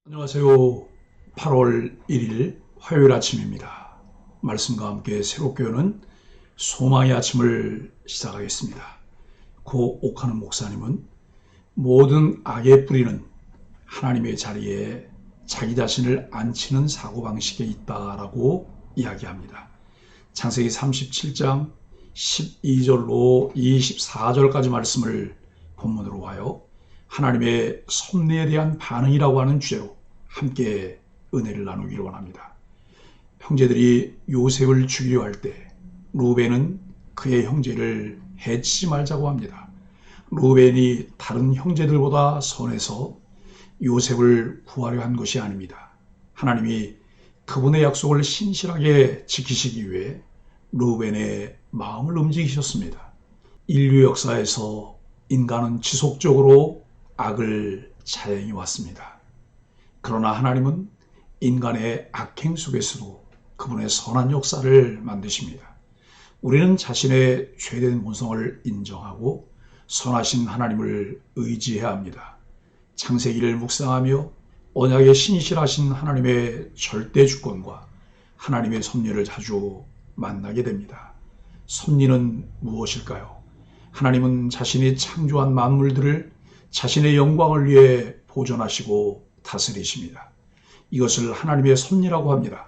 안녕하세요. 8월 1일 화요일 아침입니다. 말씀과 함께 새롭게 여는 소망의 아침을 시작하겠습니다. 고 옥하는 목사님은 모든 악의 뿌리는 하나님의 자리에 자기 자신을 앉히는 사고방식에 있다라고 이야기합니다. 창세기 37장 12절로 24절까지 말씀을 본문으로 와요. 하나님의 섭리에 대한 반응이라고 하는 주제로 함께 은혜를 나누기를 원합니다. 형제들이 요셉을 죽이려 할 때 루벤은 그의 형제를 해치지 말자고 합니다. 루벤이 다른 형제들보다 선해서 요셉을 구하려 한 것이 아닙니다. 하나님이 그분의 약속을 신실하게 지키시기 위해 루벤의 마음을 움직이셨습니다. 인류 역사에서 인간은 지속적으로 악을 자행해 왔습니다. 그러나 하나님은 인간의 악행 속에서도 그분의 선한 역사를 만드십니다. 우리는 자신의 죄된 본성을 인정하고 선하신 하나님을 의지해야 합니다. 창세기를 묵상하며 언약에 신실하신 하나님의 절대 주권과 하나님의 섭리를 자주 만나게 됩니다. 섭리는 무엇일까요? 하나님은 자신이 창조한 만물들을 자신의 영광을 위해 보존하시고 다스리십니다. 이것을 하나님의 섭리라고 합니다.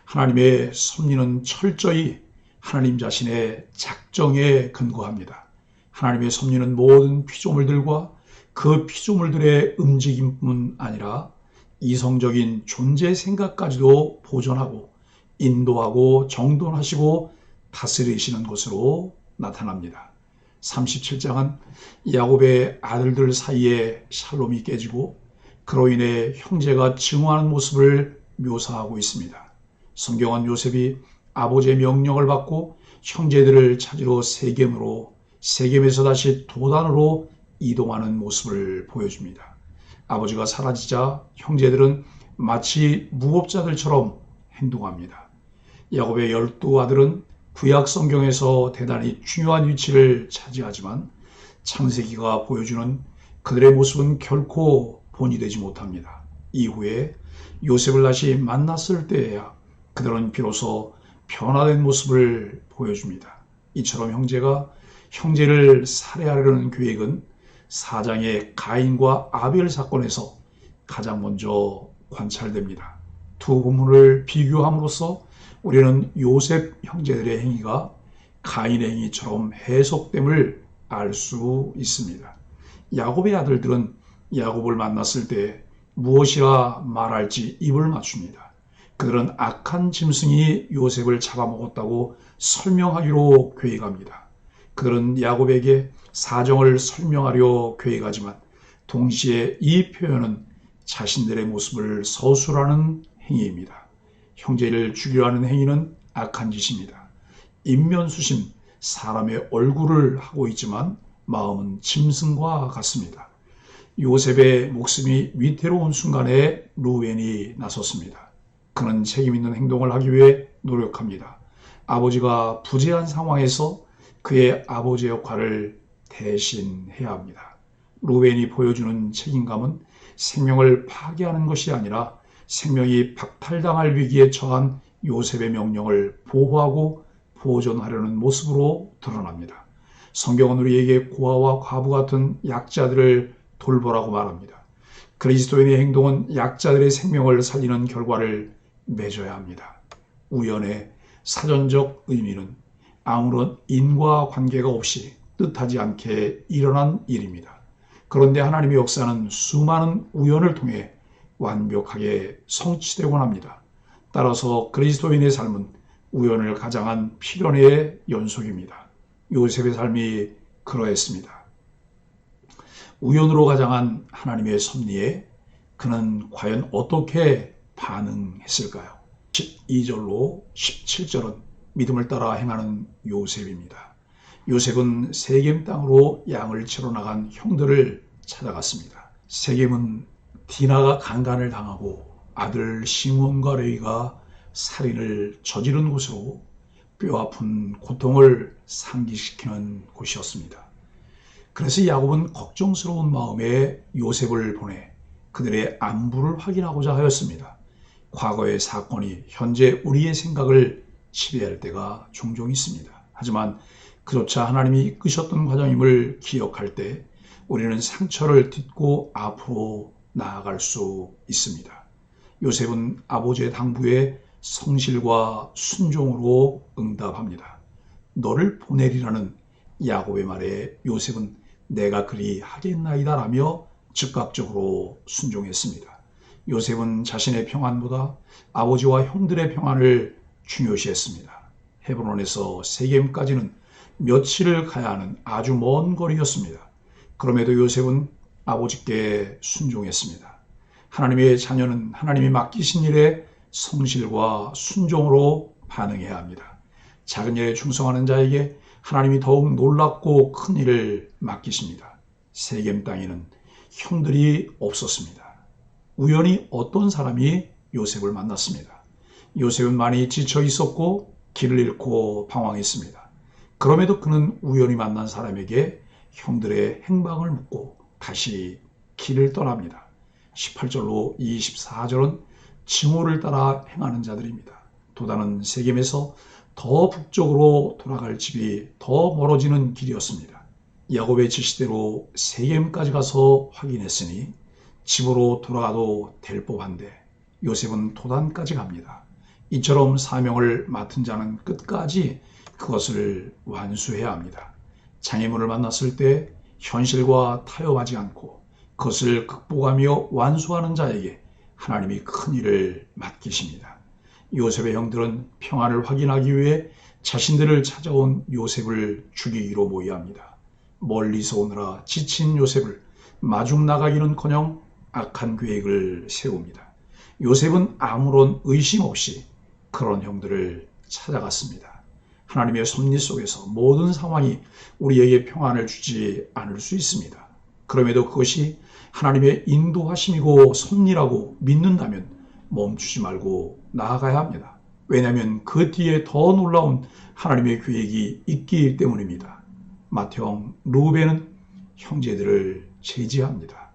하나님의 섭리는 철저히 하나님 자신의 작정에 근거합니다. 하나님의 섭리는 모든 피조물들과 그 피조물들의 움직임뿐 아니라 이성적인 존재 생각까지도 보존하고 인도하고 정돈하시고 다스리시는 것으로 나타납니다. 37장은 야곱의 아들들 사이에 샬롬이 깨지고 그로 인해 형제가 증오하는 모습을 묘사하고 있습니다. 성경은 요셉이 아버지의 명령을 받고 형제들을 찾으러 세겜으로, 세겜에서 다시 도단으로 이동하는 모습을 보여줍니다. 아버지가 사라지자 형제들은 마치 무법자들처럼 행동합니다. 야곱의 12아들은 구약 성경에서 대단히 중요한 위치를 차지하지만 창세기가 보여주는 그들의 모습은 결코 본이 되지 못합니다. 이후에 요셉을 다시 만났을 때에야 그들은 비로소 변화된 모습을 보여줍니다. 이처럼 형제가 형제를 살해하려는 계획은 4장의 가인과 아벨 사건에서 가장 먼저 관찰됩니다. 두 본문을 비교함으로써 우리는 요셉 형제들의 행위가 가인의 행위처럼 해석됨을 알 수 있습니다. 야곱의 아들들은 야곱을 만났을 때 무엇이라 말할지 입을 맞춥니다. 그들은 악한 짐승이 요셉을 잡아먹었다고 설명하기로 계획합니다. 그들은 야곱에게 사정을 설명하려 계획하지만 동시에 이 표현은 자신들의 모습을 서술하는 행위입니다. 형제를 죽이려 하는 행위는 악한 짓입니다. 인면수심, 사람의 얼굴을 하고 있지만 마음은 짐승과 같습니다. 요셉의 목숨이 위태로운 순간에 루벤이 나섰습니다. 그는 책임있는 행동을 하기 위해 노력합니다. 아버지가 부재한 상황에서 그의 아버지의 역할을 대신해야 합니다. 루벤이 보여주는 책임감은 생명을 파괴하는 것이 아니라 생명이 박탈당할 위기에 처한 요셉의 명령을 보호하고 보존하려는 모습으로 드러납니다. 성경은 우리에게 고아와 과부 같은 약자들을 돌보라고 말합니다. 그리스도인의 행동은 약자들의 생명을 살리는 결과를 맺어야 합니다. 우연의 사전적 의미는 아무런 인과 관계가 없이 뜻하지 않게 일어난 일입니다. 그런데 하나님의 역사는 수많은 우연을 통해 완벽하게 성취되곤 합니다. 따라서 그리스도인의 삶은 우연을 가장한 필연의 연속입니다. 요셉의 삶이 그러했습니다. 우연으로 가장한 하나님의 섭리에 그는 과연 어떻게 반응했을까요? 12절로 17절은 믿음을 따라 행하는 요셉입니다. 요셉은 세겜 땅으로 양을 치러 나간 형들을 찾아갔습니다. 세겜은 디나가 강간을 당하고 아들 시몬과 레위가 살인을 저지른 곳으로 뼈아픈 고통을 상기시키는 곳이었습니다. 그래서 야곱은 걱정스러운 마음에 요셉을 보내 그들의 안부를 확인하고자 하였습니다. 과거의 사건이 현재 우리의 생각을 지배할 때가 종종 있습니다. 하지만 그조차 하나님이 이끄셨던 과정임을 기억할 때 우리는 상처를 딛고 앞으로 나아갈 수 있습니다. 요셉은 아버지의 당부에 성실과 순종으로 응답합니다. 너를 보내리라는 야곱의 말에 요셉은 내가 그리 하겠나이다 라며 즉각적으로 순종했습니다. 요셉은 자신의 평안보다 아버지와 형들의 평안을 중요시했습니다. 헤브론에서 세겜까지는 며칠을 가야 하는 아주 먼 거리였습니다. 그럼에도 요셉은 아버지께 순종했습니다. 하나님의 자녀는 하나님이 맡기신 일에 성실과 순종으로 반응해야 합니다. 작은 일에 충성하는 자에게 하나님이 더욱 놀랍고 큰 일을 맡기십니다. 세겜 땅에는 형들이 없었습니다. 우연히 어떤 사람이 요셉을 만났습니다. 요셉은 많이 지쳐 있었고 길을 잃고 방황했습니다. 그럼에도 그는 우연히 만난 사람에게 형들의 행방을 묻고 다시 길을 떠납니다. 18절로 24절은 징후를 따라 행하는 자들입니다. 도단은 세겜에서 더 북쪽으로 돌아갈 집이 더 멀어지는 길이었습니다. 야곱의 지시대로 세겜까지 가서 확인했으니 집으로 돌아가도 될 법한데 요셉은 도단까지 갑니다. 이처럼 사명을 맡은 자는 끝까지 그것을 완수해야 합니다. 장애물을 만났을 때 현실과 타협하지 않고 그것을 극복하며 완수하는 자에게 하나님이 큰 일을 맡기십니다. 요셉의 형들은 평안을 확인하기 위해 자신들을 찾아온 요셉을 죽이기로 모의합니다. 멀리서 오느라 지친 요셉을 마중 나가기는커녕 악한 계획을 세웁니다. 요셉은 아무런 의심 없이 그런 형들을 찾아갔습니다. 하나님의 섭리 속에서 모든 상황이 우리에게 평안을 주지 않을 수 있습니다. 그럼에도 그것이 하나님의 인도하심이고 섭리라고 믿는다면 멈추지 말고 나아가야 합니다. 왜냐하면 그 뒤에 더 놀라운 하나님의 계획이 있기 때문입니다. 맏형 르우벤은 형제들을 제지합니다.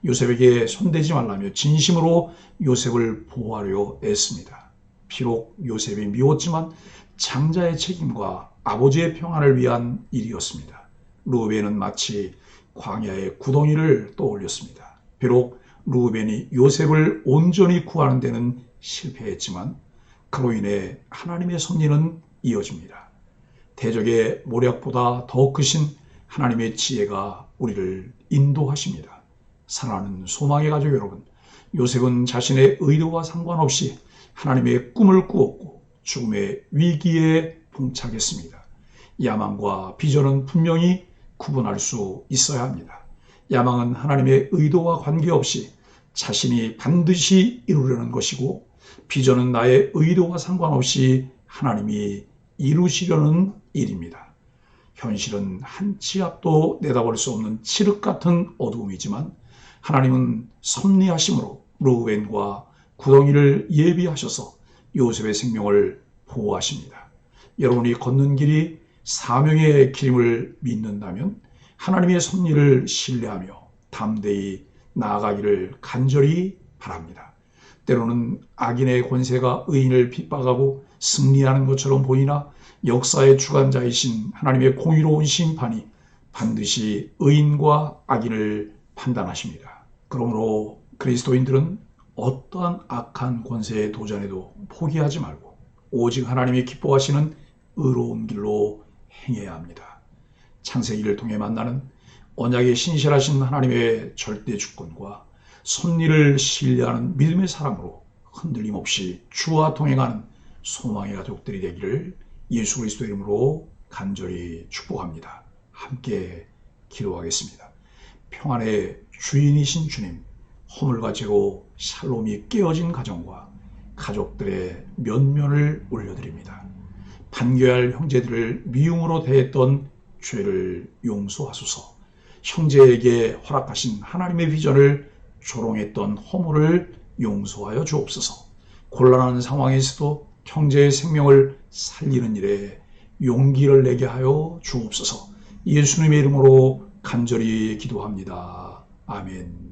요셉에게 손대지 말라며 진심으로 요셉을 보호하려 애씁니다. 비록 요셉이 미웠지만 장자의 책임과 아버지의 평안을 위한 일이었습니다. 르우벤은 마치 광야의 구덩이를 떠올렸습니다. 비록 르우벤이 요셉을 온전히 구하는 데는 실패했지만 그로 인해 하나님의 섭리는 이어집니다. 대적의 모략보다 더 크신 하나님의 지혜가 우리를 인도하십니다. 사랑하는 소망의 가족 여러분, 요셉은 자신의 의도와 상관없이 하나님의 꿈을 꾸었고 죽음의 위기에 봉착했습니다. 야망과 비전은 분명히 구분할 수 있어야 합니다. 야망은 하나님의 의도와 관계없이 자신이 반드시 이루려는 것이고 비전은 나의 의도와 상관없이 하나님이 이루시려는 일입니다. 현실은 한 치 앞도 내다볼 수 없는 칠흑 같은 어두움이지만 하나님은 섭리하심으로 르우벤과 구덩이를 예비하셔서 요셉의 생명을 보호하십니다. 여러분이 걷는 길이 사명의 길임을 믿는다면 하나님의 섭리를 신뢰하며 담대히 나아가기를 간절히 바랍니다. 때로는 악인의 권세가 의인을 핍박하고 승리하는 것처럼 보이나 역사의 주관자이신 하나님의 공의로운 심판이 반드시 의인과 악인을 판단하십니다. 그러므로 그리스도인들은 어떠한 악한 권세에 도전해도 포기하지 말고 오직 하나님이 기뻐하시는 의로운 길로 행해야 합니다. 창세기를 통해 만나는 언약에 신실하신 하나님의 절대 주권과 섭리를 신뢰하는 믿음의 사람으로 흔들림 없이 주와 동행하는 소망의 가족들이 되기를 예수 그리스도의 이름으로 간절히 축복합니다. 함께 기도하겠습니다. 평안의 주인이신 주님, 허물과 죄로 샬롬이 깨어진 가정과 가족들의 면면을 올려드립니다. 반겨할 형제들을 미움으로 대했던 죄를 용서하소서. 형제에게 허락하신 하나님의 비전을 조롱했던 허물을 용서하여 주옵소서. 곤란한 상황에서도 형제의 생명을 살리는 일에 용기를 내게 하여 주옵소서. 예수님의 이름으로 간절히 기도합니다. 아멘.